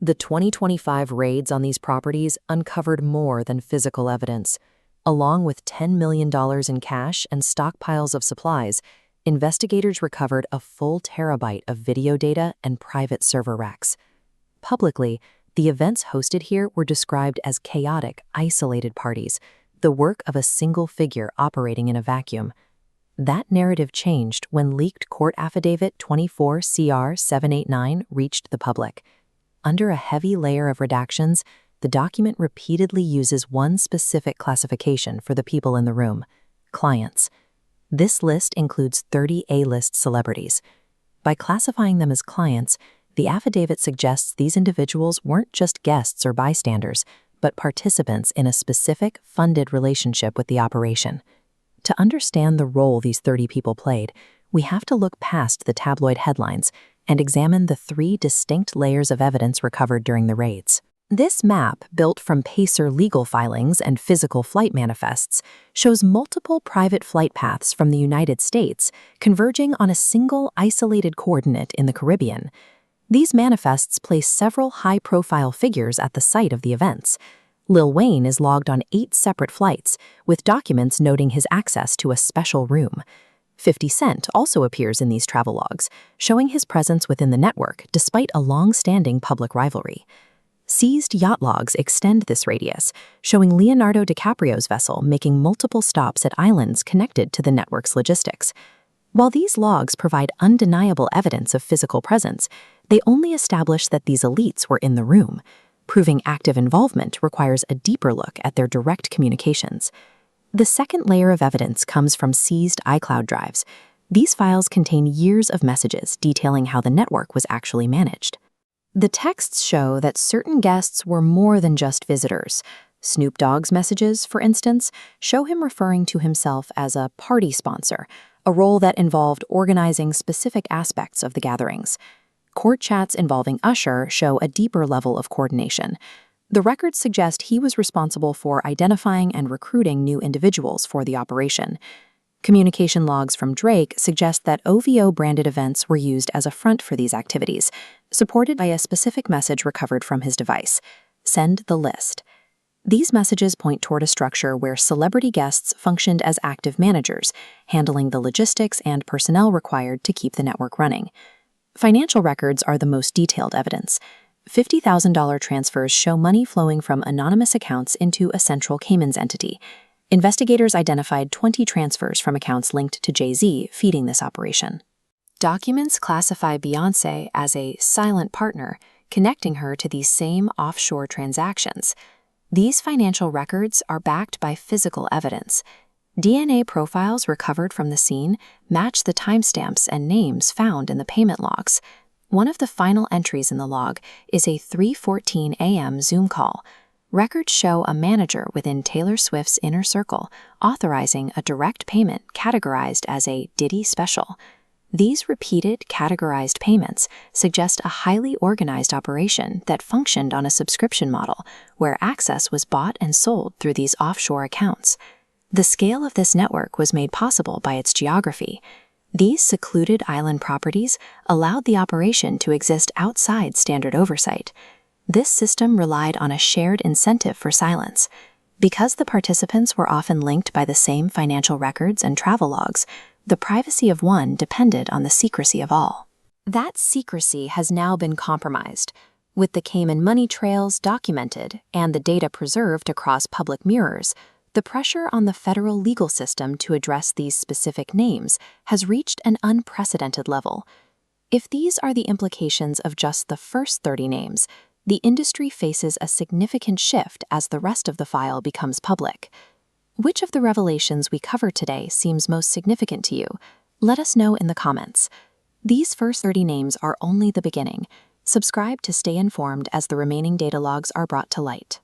The 2025 raids on these properties uncovered more than physical evidence. Along with $10 million in cash and stockpiles of supplies, investigators recovered a full terabyte of video data and private server racks. Publicly, the events hosted here were described as chaotic, isolated parties, the work of a single figure operating in a vacuum. That narrative changed when leaked court affidavit 24 CR 789 reached the public. Under a heavy layer of redactions, the document repeatedly uses one specific classification for the people in the room: clients. This list includes 30 A-list celebrities. By classifying them as clients, the affidavit suggests these individuals weren't just guests or bystanders, but participants in a specific, funded relationship with the operation. To understand the role these 30 people played, we have to look past the tabloid headlines and examine the 3 distinct layers of evidence recovered during the raids. This map, built from PACER legal filings and physical flight manifests, shows multiple private flight paths from the United States converging on a single isolated coordinate in the Caribbean. These manifests place several high-profile figures at the site of the events. Lil Wayne is logged on 8 separate flights, with documents noting his access to a special room. 50 Cent also appears in these travel logs, showing his presence within the network despite a long-standing public rivalry. Seized yacht logs extend this radius, showing Leonardo DiCaprio's vessel making multiple stops at islands connected to the network's logistics. While these logs provide undeniable evidence of physical presence, they only establish that these elites were in the room. Proving active involvement requires a deeper look at their direct communications. The second layer of evidence comes from seized iCloud drives. These files contain years of messages detailing how the network was actually managed. The texts show that certain guests were more than just visitors. Snoop Dogg's messages, for instance, show him referring to himself as a party sponsor, a role that involved organizing specific aspects of the gatherings. Court chats involving Usher show a deeper level of coordination. The records suggest he was responsible for identifying and recruiting new individuals for the operation. Communication logs from Drake suggest that OVO-branded events were used as a front for these activities, supported by a specific message recovered from his device: "Send the list." These messages point toward a structure where celebrity guests functioned as active managers, handling the logistics and personnel required to keep the network running. Financial records are the most detailed evidence. $50,000 transfers show money flowing from anonymous accounts into a central Cayman's entity. Investigators identified 20 transfers from accounts linked to Jay-Z feeding this operation. Documents classify Beyoncé as a silent partner, connecting her to these same offshore transactions. These financial records are backed by physical evidence. DNA profiles recovered from the scene match the timestamps and names found in the payment logs. One of the final entries in the log is a 3:14 a.m. Zoom call. Records show a manager within Taylor Swift's inner circle authorizing a direct payment categorized as a Diddy special. These repeated, categorized payments suggest a highly organized operation that functioned on a subscription model, where access was bought and sold through these offshore accounts. The scale of this network was made possible by its geography. These secluded island properties allowed the operation to exist outside standard oversight. This system relied on a shared incentive for silence. Because the participants were often linked by the same financial records and travel logs, the privacy of one depended on the secrecy of all. That secrecy has now been compromised. With the Cayman money trails documented and the data preserved across public mirrors, the pressure on the federal legal system to address these specific names has reached an unprecedented level. If these are the implications of just the first 30 names, the industry faces a significant shift as the rest of the file becomes public. Which of the revelations we cover today seems most significant to you? Let us know in the comments. These first 30 names are only the beginning. Subscribe to stay informed as the remaining data logs are brought to light.